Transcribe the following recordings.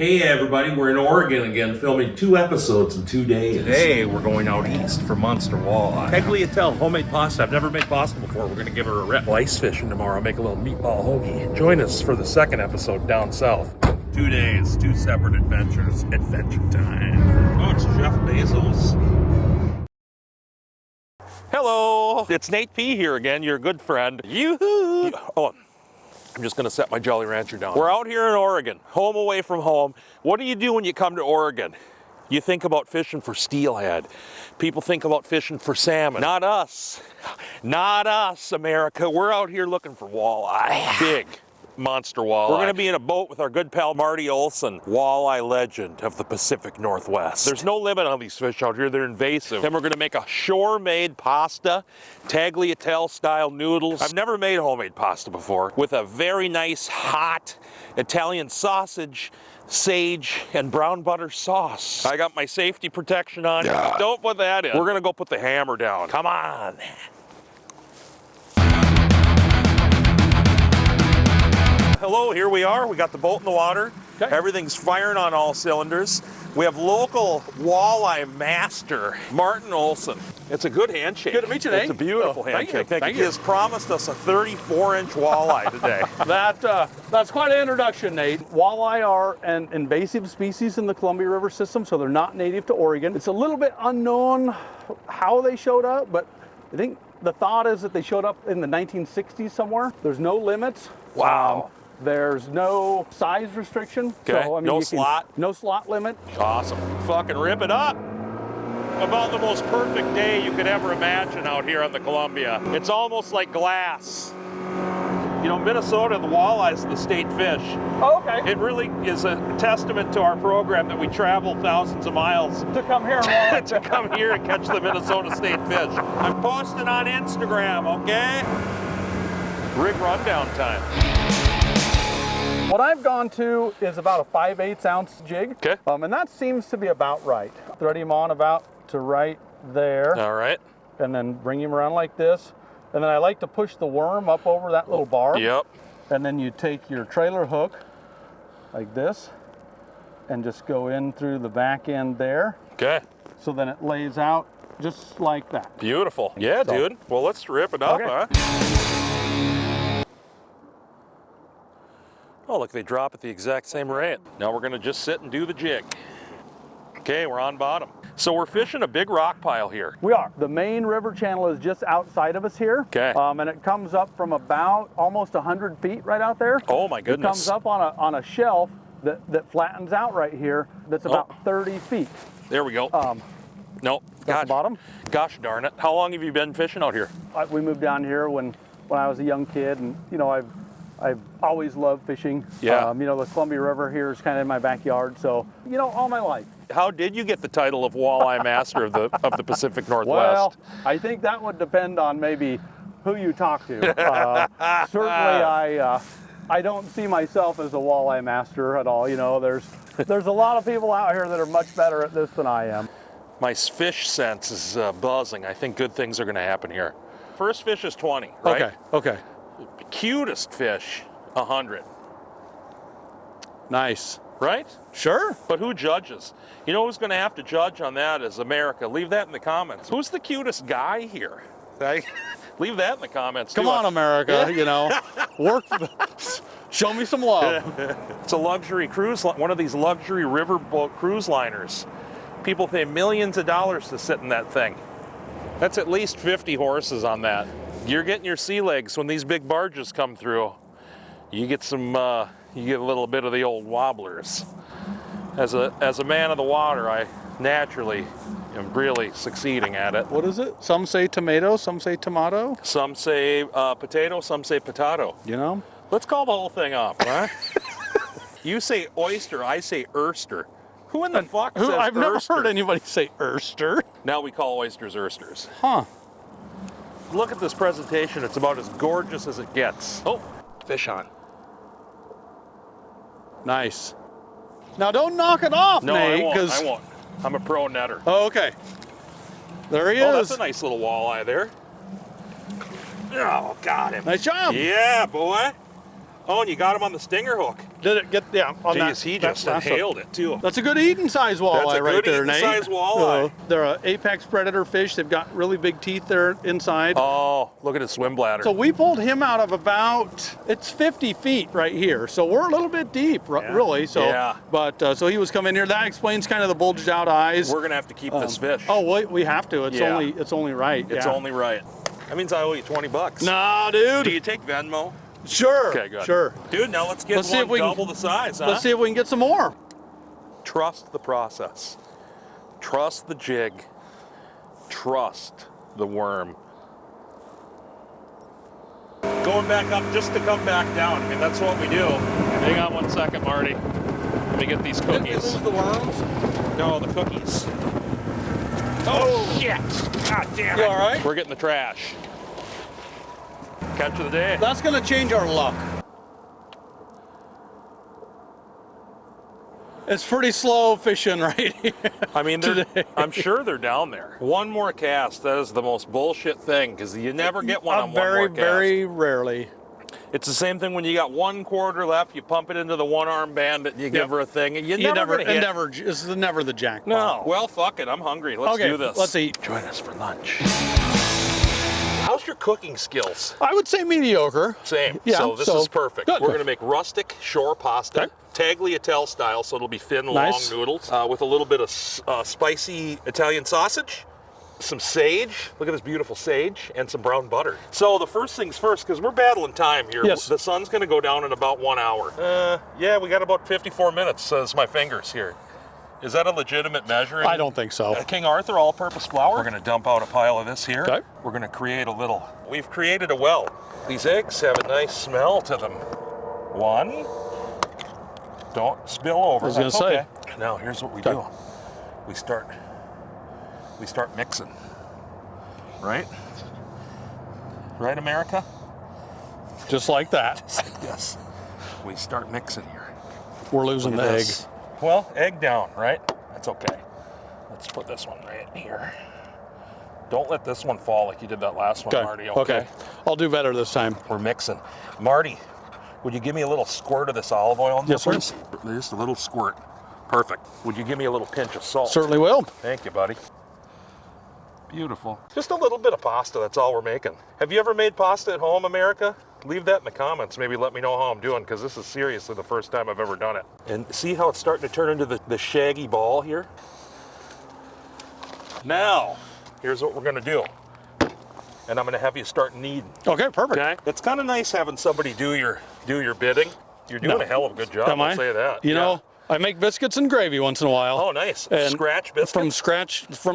Hey everybody, we're in Oregon again, filming 2 episodes in 2 days. Today we're going out east for monster walleye. Tagliatelle, homemade pasta. I've never made pasta before. We're gonna give her a rip. Ice fishing tomorrow, make a little meatball hoagie. Join us for the second episode down south. 2 days, 2 separate adventures. Adventure time. Oh, it's Jeff Bezos. Hello, it's Nate P here again, your good friend. Yoo-hoo! Oh, I'm just gonna set my Jolly Rancher down. We're out here in Oregon, home away from home. What do you do when you come to Oregon? You think about fishing for steelhead. People think about fishing for salmon. Not us. Not us, America. We're out here looking for walleye. Big monster walleye. We're gonna be in a boat with our good pal Marty Olson, walleye legend of the Pacific Northwest. There's no limit on these fish out here, they're invasive. Then we're gonna make a shore-made pasta, tagliatelle style noodles. I've never made homemade pasta before, with a very nice hot Italian sausage, sage, and brown butter sauce. I got my safety protection on. Don't put that in. We're gonna go put the hammer down. Come on. Hello, here we are. We got the boat in the water. Okay. Everything's firing on all cylinders. We have local walleye master, Marty Olson. It's a good handshake. Good to meet you, Nate. It's a beautiful handshake. Thank you. He has promised us a 34-inch walleye today. That's quite an introduction, Nate. Walleye are an invasive species in the Columbia River system, so they're not native to Oregon. It's a little bit unknown how they showed up, but I think the thought is that they showed up in the 1960s somewhere. There's no limits. Wow. There's no size restriction. Okay, So, I mean, no slot. No slot limit. Awesome. Fucking rip it up. About the most perfect day you could ever imagine out here on the Columbia. It's almost like glass. You know, Minnesota, the walleye's the state fish. Oh, okay. It really is a testament to our program that we travel thousands of miles To come here and to come here and catch the Minnesota state fish. I'm posting on Instagram, okay? Rig rundown time. What I've gone to is about a 5/8 ounce jig. Okay. And that seems to be about right. Thread him on about to right there. All right. And then bring him around like this. And then I like to push the worm up over that little bar. Yep. And then you take your trailer hook like this and just go in through the back end there. Okay. So then it lays out just like that. Beautiful. Yeah, So- dude. Well, let's rip it up, Okay. huh? Oh, look, they drop at the exact same rate. Now we're gonna just sit and do the jig. Okay, we're on bottom. So we're fishing a big rock pile here. We are. The main river channel is just outside of us here. Okay. And it comes up from about almost 100 feet right out there. Oh my It goodness. comes up on a shelf that flattens out right here that's about 30 feet. There we go. Nope. That's Gosh. the bottom. Gosh darn it. How long have you been fishing out here? We moved down here when I was a young kid, and you know I've always loved fishing. Yeah. You know, the Columbia River here is kind of in my backyard, so you know all my life. How did you get the title of walleye master of the Pacific Northwest? Well, I think that would depend on maybe who you talk to. Certainly, I don't see myself as a walleye master at all. You know, there's a lot of people out here that are much better at this than I am. My fish sense is buzzing. I think good things are going to happen here. First fish is 20, right? Okay. Cutest fish, 100. Nice. Right? Sure. But who judges? You know who's going to have to judge on that is America. Leave that in the comments. Who's the cutest guy here? Leave that in the comments. Come on, America. You know, show me some love. It's a luxury cruise, one of these luxury riverboat cruise liners. People pay millions of dollars to sit in that thing. That's at least 50 horses on that. You're getting your sea legs when these big barges come through. You get some, you get a little bit of the old wobblers. As a man of the water, I naturally am really succeeding at it. What is it? Some say tomato, some say tomato. Some say potato, some say potato. You know? Let's call the whole thing off, huh? You say oyster, I say erster. Who in the fuck says I've never erster? heard anybody say erster. Now we call oysters ersters. Huh. Look at this presentation. It's about as gorgeous as it gets. Oh, fish on. Nice. Now don't knock it off, No, Nate. I won't. I'm a pro netter. Oh, okay. There he Oh, is. that's a nice little walleye there. Oh, got him. Nice job. Yeah, boy. Oh, and you got him on the stinger hook. Did it get, yeah, on that. Jeez, he that just last one. inhaled it too. That's a good eating size walleye That's a right good there, eating Nate. size walleye. They're an apex predator fish. They've got really big teeth there inside. Oh, look at his swim bladder. So we pulled him out of about, it's 50 feet right here. So we're a little bit deep, really. So, Yeah. But so he was coming here. That explains kind of the bulged out eyes. We're gonna have to keep this fish. Oh, we have to. It's Yeah. only right. It's yeah. only right. That means I owe you 20 bucks. Nah, dude. Do you take Venmo? Sure. Okay, good. Sure. Dude, now let's get See if one we can- double the size, huh? Let's see if we can get some more. Trust the process. Trust the jig. Trust the worm. Going back up just to come back down. I mean, that's what we do. Hang on 1 second, Marty. Let me get these cookies. the worms? No, the cookies. Oh, shit! God damn it. You all right? We're getting the trash. Catch of the day. That's going to change our luck. It's pretty slow fishing right here. I mean, today. I'm sure they're down there. One more cast, that is the most bullshit thing, because you never get one on one more cast. Very rarely. It's the same thing when you got 1 quarter left, you pump it into the one-arm bandit, and you give her a thing, and you never gonna hit. This is never the jackpot. No. Well, fuck it, I'm hungry. Let's Okay, do this. let's eat. Join us for lunch. How's your cooking skills? I would say mediocre. Same. Yeah, so this is perfect. good. We're going to make rustic shore pasta, Okay. tagliatelle style, so it'll be thin, Nice. long noodles, with a little bit of spicy Italian sausage, some sage. Look at this beautiful sage, and some brown butter. So the first things first, because we're battling time here. Yes. The sun's going to go down in about 1 hour. Yeah, we got about 54 minutes, says my fingers here. Is that a legitimate measure? I don't think so. King Arthur all-purpose flour. We're gonna dump out a pile of this here. Okay. We're gonna create a little, we've created a well. These eggs have a nice smell to them. One, don't spill over. I was gonna say. Okay. Now here's what we do. We start mixing. Right? Right, America? Just like that. Just like this. We start mixing here. We're losing Look the at egg. this. Well, egg down, right? That's okay. Let's put this one right here. Don't let this one fall like you did that last one, Marty. Okay. I'll do better this time. We're mixing. Marty, would you give me a little squirt of this olive oil in there, Yes, sir. please? Just a little squirt. Perfect. Would you give me a little pinch of salt? Certainly will. Thank you, buddy. Beautiful. Just a little bit of pasta, that's all we're making. Have you ever made pasta at home, America? Leave that in the comments. Maybe let me know how I'm doing, because this is seriously the first time I've ever done it. And see how it's starting to turn into the shaggy ball here? Now, here's what we're gonna do. And I'm gonna have you start kneading. Okay, perfect. Okay? It's kind of nice having somebody do your bidding. You're doing a hell of a good job, Am I? I'll say that. You know, I make biscuits and gravy once in a while. Oh, nice. And Scratch biscuits? From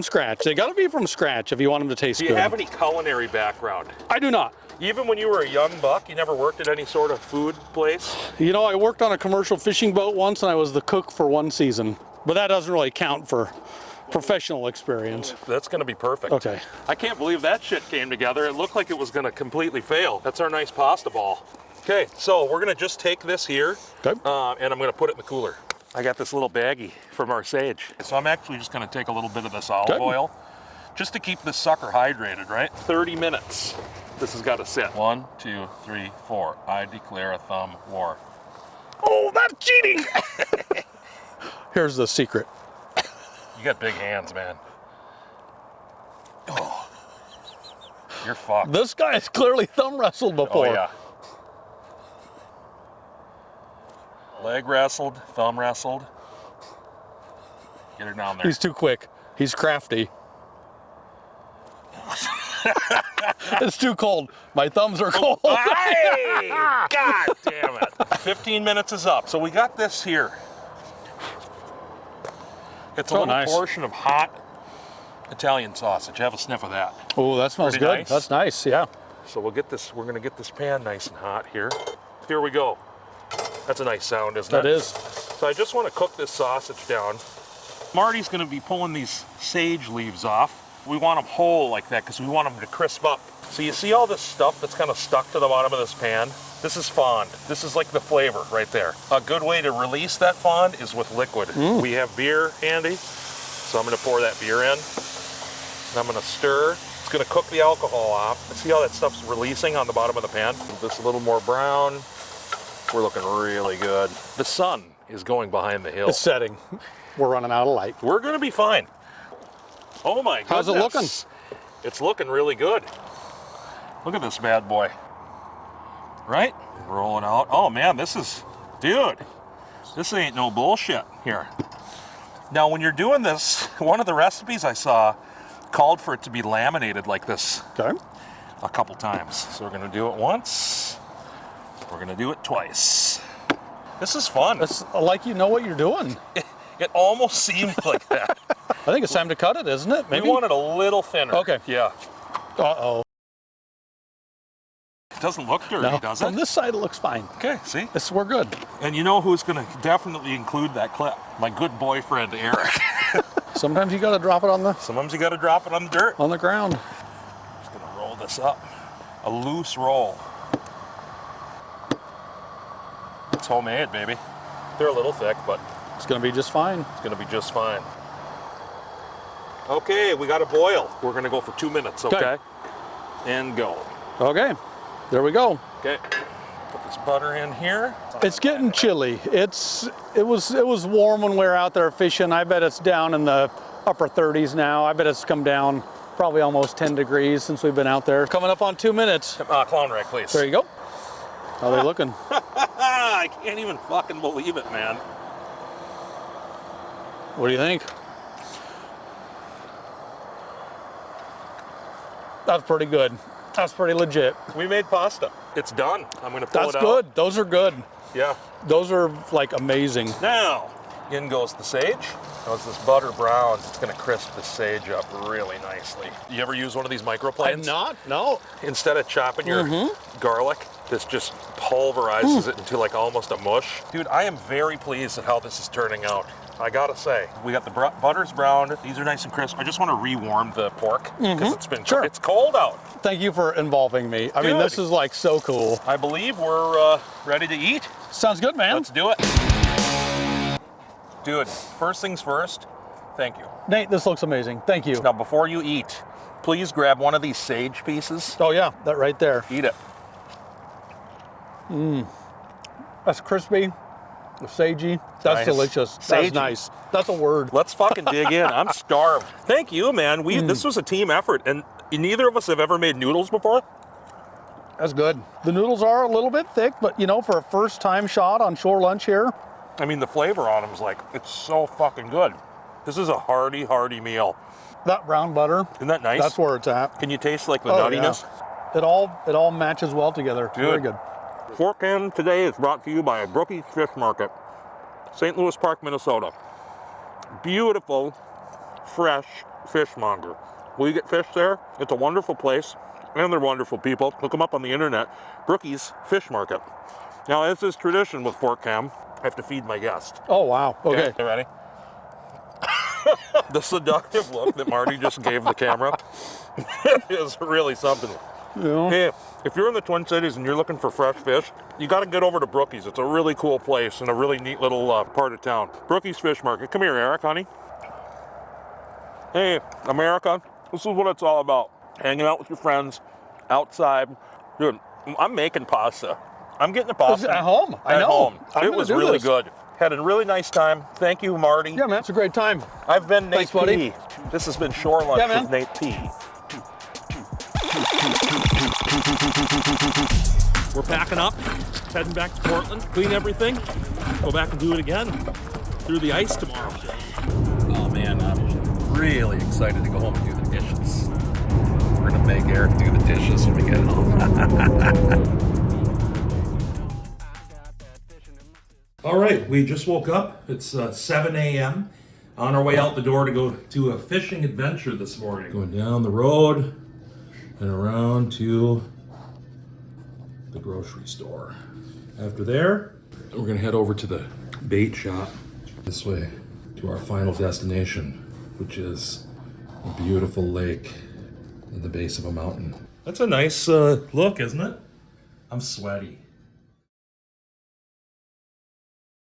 scratch. They gotta be from scratch if you want them to taste Do good. you have any culinary background? I do not. Even when you were a young buck, you never worked at any sort of food place? You know, I worked on a commercial fishing boat once and I was the cook for 1 season. But that doesn't really count for professional experience. That's gonna be perfect. Okay. I can't believe that shit came together. It looked like it was gonna completely fail. That's our nice pasta ball. Okay, so we're gonna just take this here, Okay. and I'm gonna put it in the cooler. I got this little baggie from our sage. So I'm actually just gonna take a little bit of this olive oil, just to keep this sucker hydrated, right? 30 minutes. This has gotta sit. 1, 2, 3, 4. I declare a thumb war. Oh, that's cheating! Here's the secret. You got big hands, man. Oh. You're fucked. This guy has clearly thumb wrestled before. Oh, yeah. Leg wrestled, thumb wrestled. Get her down there. He's too quick. He's crafty. It's too cold. My thumbs are cold. Hey! God damn it. 15 minutes is up. So we got this here. It's a little nice. portion of hot Italian sausage. Have a sniff of that. Oh, that smells Pretty good. nice. That's nice, yeah. So we'll get this, we're gonna get this pan nice and hot here. Here we go. That's a nice sound, isn't it? That is. So I just want to cook this sausage down. Marty's going to be pulling these sage leaves off. We want them whole like that because we want them to crisp up. So you see all this stuff that's kind of stuck to the bottom of this pan? This is fond. This is like the flavor right there. A good way to release that fond is with liquid. We have beer handy, so I'm going to pour that beer in. And I'm going to stir. It's going to cook the alcohol off. See how that stuff's releasing on the bottom of the pan? This a little more brown. We're looking really good. The sun is going behind the hill. It's setting. We're running out of light. We're gonna be fine. Oh my goodness. How's it looking? It's looking really good. Look at this bad boy. Right? Rolling out. Oh man, this is, dude, this ain't no bullshit here. Now when you're doing this, one of the recipes I saw called for it to be laminated like this Okay. a couple times. So we're gonna do it once. We're gonna do it twice. This is fun. It's like you know what you're doing. It almost seemed like that. I think it's time to cut it, isn't it? Maybe. We want it a little thinner. Okay. Yeah. Uh-oh. It doesn't look dirty, No, does it? from this side it looks fine. Okay, see? We're good. And you know who's gonna definitely include that clip? My good boyfriend, Eric. Sometimes you gotta drop it on the Sometimes you gotta drop it on the dirt. ground. Just gonna roll this up. A loose roll. It's homemade, baby. They're a little thick, but It's gonna be just fine. it's gonna be just fine. Okay, we got a boil. We're gonna go for 2 minutes, okay? And go. Okay. There we go. Okay. Put this butter in here. It's getting chilly. It was warm when we were out there fishing. I bet it's down in the upper 30s now. I bet it's come down probably almost 10 degrees since we've been out there. Coming up on 2 minutes. Clown rack, please. There you go. How are they looking? I can't even fucking believe it, man. What do you think? That's pretty good. That's pretty legit. We made pasta. It's done. I'm gonna pull That's it out. good. Those are good. Yeah. Those are like amazing. Now, in goes the sage. Now as this butter browns, it's gonna crisp the sage up really nicely. You ever use one of these microplanes? I'm not. No. Instead of chopping your garlic, this just pulverizes it into like almost a mush. Dude, I am very pleased at how this is turning out. I gotta say, we got the butter's browned. These are nice and crisp. I just want to rewarm the pork because it's been it's cold out. Thank you for involving me. I mean, Dude. this is like so cool. I believe we're ready to eat. Sounds good, man. Let's do it. Dude, first things first, thank you. Nate, this looks amazing. Thank you. Now, before you eat, please grab one of these sage pieces. Oh yeah, that right there. Eat it. That's crispy. Sagey. That's Nice. delicious. Sagey. That's nice. That's a word. Let's fucking dig in. I'm starved. Thank you, man. This was a team effort, and neither of us have ever made noodles before. That's good. The noodles are a little bit thick, but you know, for a first time shot on shore lunch here. I mean, the flavor on them is like, it's so fucking good. This is a hearty, hearty meal. That brown butter. Isn't that nice? That's where it's at. Can you taste like the Oh, nuttiness? yeah. It all matches well together. Good. Very good. Fork Cam today is brought to you by Brookie's Fish Market, St. Louis Park, Minnesota. Beautiful, fresh fishmonger. Will you get fish there? It's a wonderful place, and they're wonderful people. Look them up on the internet. Brookie's Fish Market. Now, as is tradition with Fork Cam, I have to feed my guest. Oh wow. Okay. You ready? The seductive look that Marty just gave the camera is really something. Yeah. Hey, if you're in the Twin Cities and you're looking for fresh fish, you got to get over to Brookie's. It's a really cool place and a really neat little part of town. Brookie's Fish Market. Come here, Eric, honey. Hey, America, this is what it's all about. Hanging out with your friends, outside. Dude, I'm making pasta. I'm getting the pasta. At home. I At know. home. I'm It gonna was do really this. good. Had a really nice time. Thank you, Marty. Yeah, man, it's a great time. I've been Nate Thanks, buddy. P. This has been Shore Lunch Yeah, man. with Nate P. We're packing up, heading back to Portland, clean everything, go back and do it again through the ice tomorrow. Oh man, I'm really excited to go home and do the dishes. We're gonna make Eric do the dishes when we get home. All right, we just woke up. It's 7 a.m. On our way out the door to go do a fishing adventure this morning. Going down the road and around to the grocery store. After there, we're gonna head over to the bait shop this way to our final destination, which is a beautiful lake in the base of a mountain. That's a nice look, isn't it? I'm sweaty.